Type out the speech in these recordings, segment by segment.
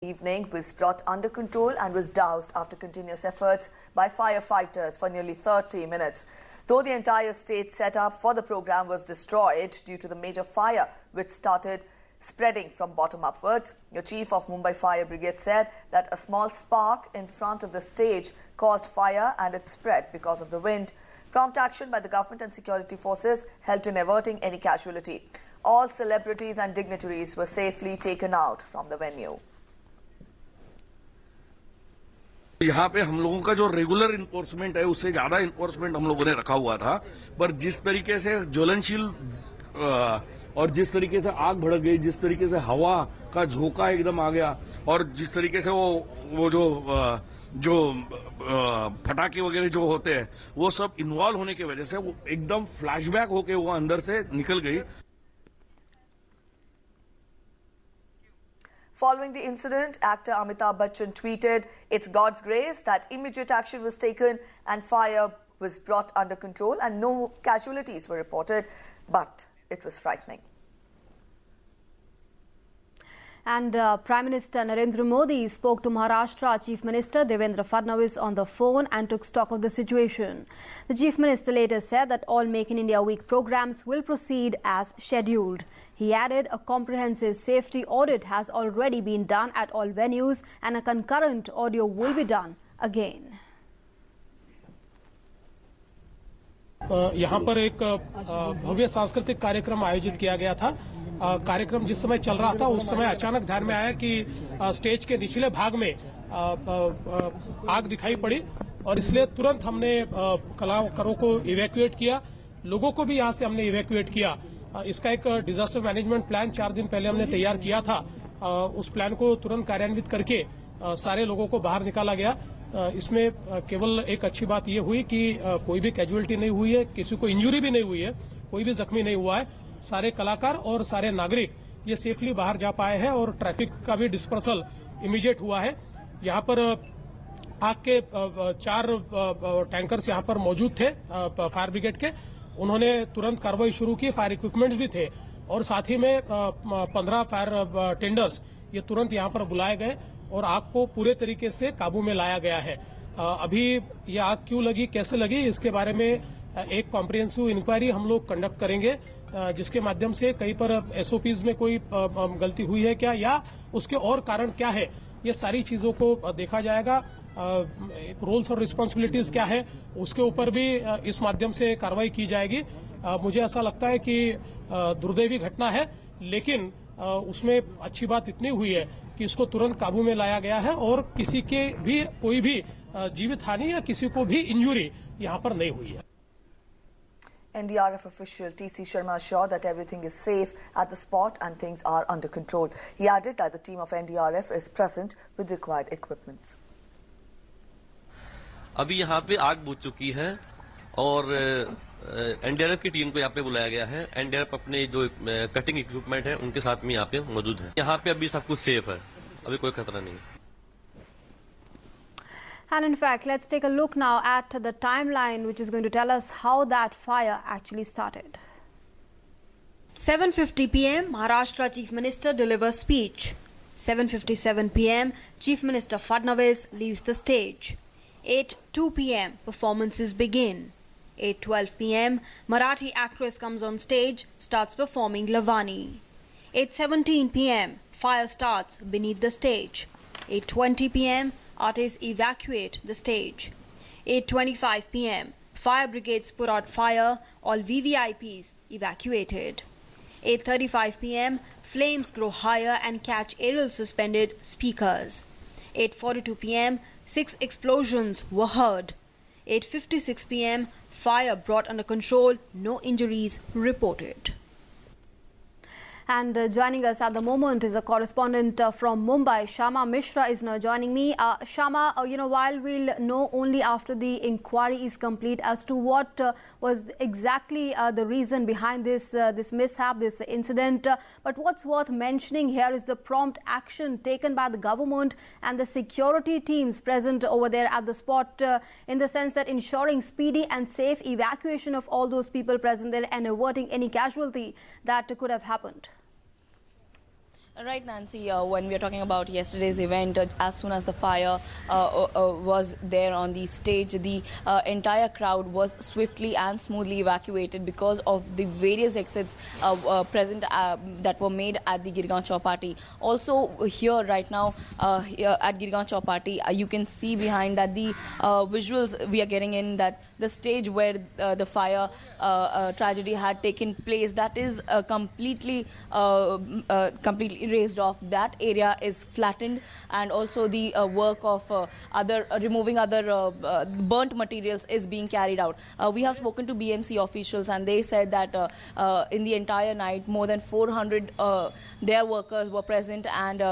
Evening was brought under control and was doused after continuous efforts by firefighters for nearly 30 minutes. Though the entire state setup for the program was destroyed due to the major fire which started spreading from bottom upwards, the chief of Mumbai Fire Brigade said that a small spark in front of the stage caused fire and it spread because of the wind. Prompt action by the government and security forces helped in averting any casualty. All celebrities and dignitaries were safely taken out from the venue. यहाँ पे हम लोगों का जो regular enforcement है उससे ज्यादा enforcement हम लोगों ने रखा हुआ था, पर जिस तरीके से ज्वलनशील और जिस तरीके से आग भड़क गई, जिस तरीके से हवा का झोंका एकदम आ गया और जिस तरीके से वो जो फटाके वगैरह जो होते हैं वो सब इन्वॉल्व होने की वजह से वो एकदम फ्लैशबैक होके वो अंदर से निकल गई। Following the incident, actor Amitabh Bachchan tweeted, "It's God's grace that immediate action was taken and fire was brought under control and no casualties were reported, but it was frightening." And Prime Minister Narendra Modi spoke to Maharashtra Chief Minister Devendra Fadnavis on the phone and took stock of the situation. The Chief Minister later said that all Make in India Week programs will proceed as scheduled. He added a comprehensive safety audit has already been done at all venues and a concurrent audio will be done again. यहाँ पर एक भव्य सांस्कृतिक कार्यक्रम आयोजित किया गया था। कार्यक्रम जिस समय चल रहा था उस समय अचानक ध्यान में आया कि स्टेज के निचले भाग में आग दिखाई पड़ी और इसलिए तुरंत हमने कलाकारों को इवैक्यूएट किया, लोगों को भी यहाँ से हमने इवैक्यूएट किया। इसका एक डिजास्टर मैनेजमेंट प्लान 4 दिन पहले हमने तैयार किया था। उस प्लान को तुरंत कार्यान्वित करके सारे लोगों को बाहर निकाला गया। इसमें केवल एक अच्छी बात ये हुई कि कोई भी कैजुअलिटी नहीं हुई है, किसी को इंजरी भी नहीं हुई है, कोई भी जख्मी नहीं हुआ है। सारे कलाकार और सारे नागरिक ये सेफली बाहर जा पाए हैं और ट्रैफिक का भी डिस्पर्सल इमीडिएट हुआ है। यहाँ पर आग के 4 टैंकर्स यहाँ पर मौजूद थे फायर ब्रिगेड के। उन्होंने तुरंत कार्रवाई शुरू की, फायर इक्विपमेंट्स भी थे और साथ ही में 15 फायर टेंडर्स ये तुरंत यहाँ पर बुलाए गए और आग को पूरे तरीके से काबू में लाया गया है। अभी ये आग क्यों लगी, कैसे लगी, इसके बारे में एक कॉम्प्रिहेंसिव इंक्वायरी हम लोग कंडक्ट करेंगे, जिसके माध्यम से कहीं पर एसओपीज में कोई गलती हुई है क्या या उसके और कारण क्या है, ये सारी चीजों को देखा जाएगा। रोल्स और रिस्पांसिबिलिटीज क्या है उसके ऊपर भी इस माध्यम से कार्रवाई की जाएगी। मुझे ऐसा लगता है कि दुर्दैवी घटना है, लेकिन उसमें अच्छी बात इतनी हुई है कि इसको तुरंत काबू में लाया गया है और किसी के भी कोई भी जीवित हानि या किसी को भी इंजरी यहाँ पर नहीं हुई है। NDRF official TC Sharma assured that everything is safe at the spot and things are under control. He added that the team of NDRF is present with required equipments. अभी यहाँ पे आग बुझ चुकी है और एनडीआरएफ की टीम को यहाँ पे बुलाया गया है। एनडीआरएफ अपने जो कटिंग इक्विपमेंट है उनके साथ में यहाँ पे मौजूद है। यहाँ पे अभी सब कुछ सेफ है, अभी कोई खतरा नहीं है। And in fact, let's take a look now at the timeline, which is going to tell us how that fire actually started. 7:50 p.m. Maharashtra Chief Minister delivers speech. 7:57 p.m. Chief Minister Fadnavis leaves the stage. 8:02 p.m. performances begin. 8:12 p.m. Marathi actress comes on stage, starts performing Lavani. 8:17 p.m. fire starts beneath the stage. 8:20 p.m. artists evacuate the stage. 8:25 p.m. fire brigades put out fire, all VVIPs evacuated. 8:35 p.m. flames grow higher and catch aerial suspended speakers. 8:42 p.m. 6 explosions were heard. 8:56 p.m. fire brought under control, no injuries reported. And joining us at the moment is a correspondent from Mumbai. Shama Mishra is now joining me. Shama, while we'll know only after the inquiry is complete as to what was exactly the reason behind this mishap, this incident, but what's worth mentioning here is the prompt action taken by the government and the security teams present over there at the spot, in the sense that ensuring speedy and safe evacuation of all those people present there and averting any casualty that could have happened. Right, Nancy, when we are talking about yesterday's event, as soon as the fire was there on the stage, the entire crowd was swiftly and smoothly evacuated because of the various exits present that were made at the Girgaon Chowpatty. Also here right now here at Girgaon Chowpatty, you can see behind that the visuals we are getting in that the stage where the fire tragedy had taken place, that is completely raised off. That area is flattened, and also the work of removing other burnt materials is being carried out. We have spoken to BMC officials, and they said that in the entire night more than 400 their workers were present, and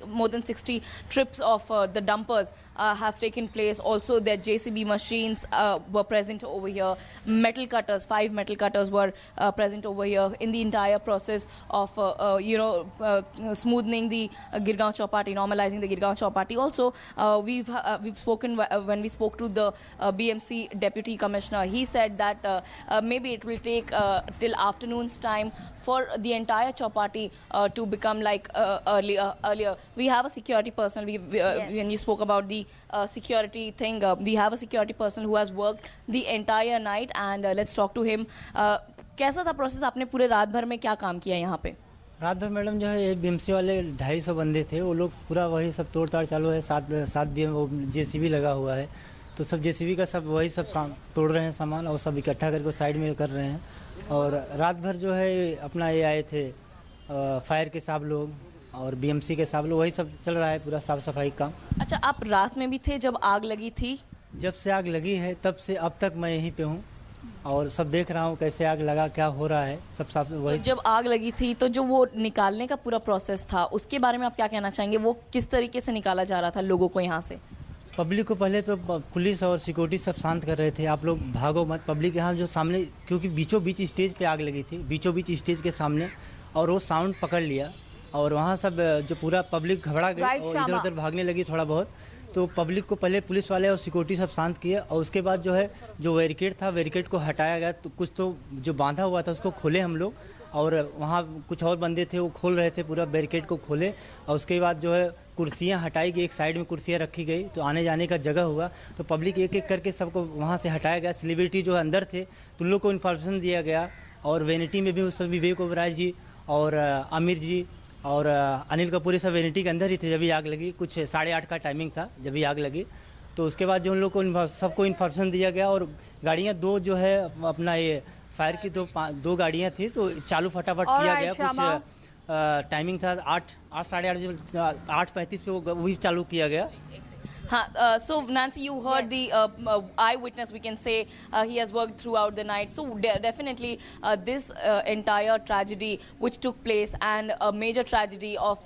more than 60 trips of the dumpers have taken place. Also, their JCB machines were present over here. Metal cutters, 5 metal cutters were present over here in the entire process of smoothing the Girgaon Chowpatty, normalizing the Girgaon Chowpatty. Also, we've spoken when we spoke to the BMC Deputy Commissioner. He said that maybe it will take till afternoon's time for the entire Chowpatty to become like earlier. We have a security person. When you spoke about the security thing, we have a security person who has worked the entire night, and let's talk to him. कैसा था process? आपने पूरे रात भर में क्या काम किया यहाँ पे? रात भर मैडम जो है ये बीएमसी वाले 250 बंदे थे, वो लोग पूरा वही सब तोड़ ताड़ चालू है। साथ जेसीबी लगा हुआ है, तो सब जेसीबी का सब वही सब तोड़ रहे हैं सामान, और सब इकट्ठा करके साइड में कर रहे हैं। और रात भर जो है अपना ये आए थे फायर के साहब लोग और बीएमसी के साहब लोग, वही सब चल रहा है पूरा साफ सफाई का। अच्छा, आप रात में भी थे जब आग लगी थी? जब से आग लगी है तब से अब तक मैं यहीं पे हूँ और सब देख रहा हूँ कैसे आग लगा, क्या हो रहा है, सब साफ वही। तो जब आग लगी थी तो जो वो निकालने का पूरा प्रोसेस था, उसके बारे में आप क्या कहना चाहेंगे? वो किस तरीके से निकाला जा रहा था लोगों को यहाँ से? पब्लिक को पहले तो पुलिस और सिक्योरिटी सब शांत कर रहे थे, आप लोग भागो मत। पब्लिक यहाँ जो सामने, क्योंकि बीचों बीच स्टेज पे आग लगी थी, बीचों बीच स्टेज के सामने, और वो साउंड पकड़ लिया और वहाँ सब जो पूरा पब्लिक घबरा गई और इधर उधर भागने लगी थोड़ा बहुत। तो पब्लिक को पहले पुलिस वाले और सिक्योरिटी सब शांत किए, और उसके बाद जो है जो बैरिकेड था, बैरिकेड को हटाया गया। तो कुछ तो जो बांधा हुआ था उसको खोले हम लोग, और वहाँ कुछ और बंदे थे वो खोल रहे थे, पूरा बैरिकेड को खोले। और उसके बाद जो है कुर्सियाँ हटाई गई, एक साइड में कुर्सियाँ रखी गई, तो आने जाने का जगह हुआ। तो पब्लिक एक एक करके सबको वहाँ से हटाया गया। सेलिब्रिटी जो अंदर थे तो उन लोग को इन्फॉर्मेशन दिया गया, और वेनिटी में भी उस सब विवेक ओबराय जी और आमिर जी और अनिल कपूर सब वेनिटी के अंदर ही थे जब भी आग लगी। कुछ 8:30 का टाइमिंग था जब भी आग लगी। तो उसके बाद जो उन लोग को सबको इन्फॉर्मेशन दिया गया, और गाड़ियाँ 2 जो है अपना ये फायर की 2 गाड़ियाँ थी, तो चालू फटाफट किया गया। कुछ टाइमिंग था 8:35 पे वो भी चालू किया गया। So Nancy, you heard the eyewitness, we can say he has worked throughout the night. So definitely this entire tragedy which took place, and a major tragedy of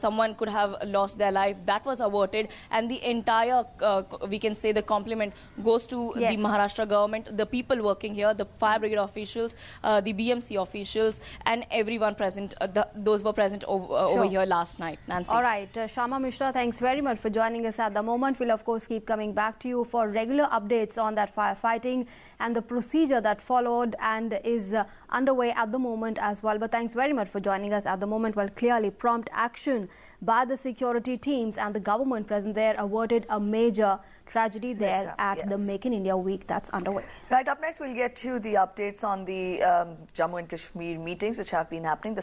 someone could have lost their life, that was averted. And the entire, we can say, the compliment goes to the Maharashtra government, the people working here, the fire brigade officials, the BMC officials, and everyone present. Those were present over here last night. Nancy. All right, Shama Mishra, thanks very much for joining us at the moment. We'll of course keep coming back to you for regular updates on that firefighting and the procedure that followed and is underway at the moment as well. But thanks very much for joining us at the moment. Well, clearly prompt action by the security teams and the government present there averted a major tragedy there at the Make in India week that's underway. Right, up next we'll get to the updates on the Jammu and Kashmir meetings which have been happening.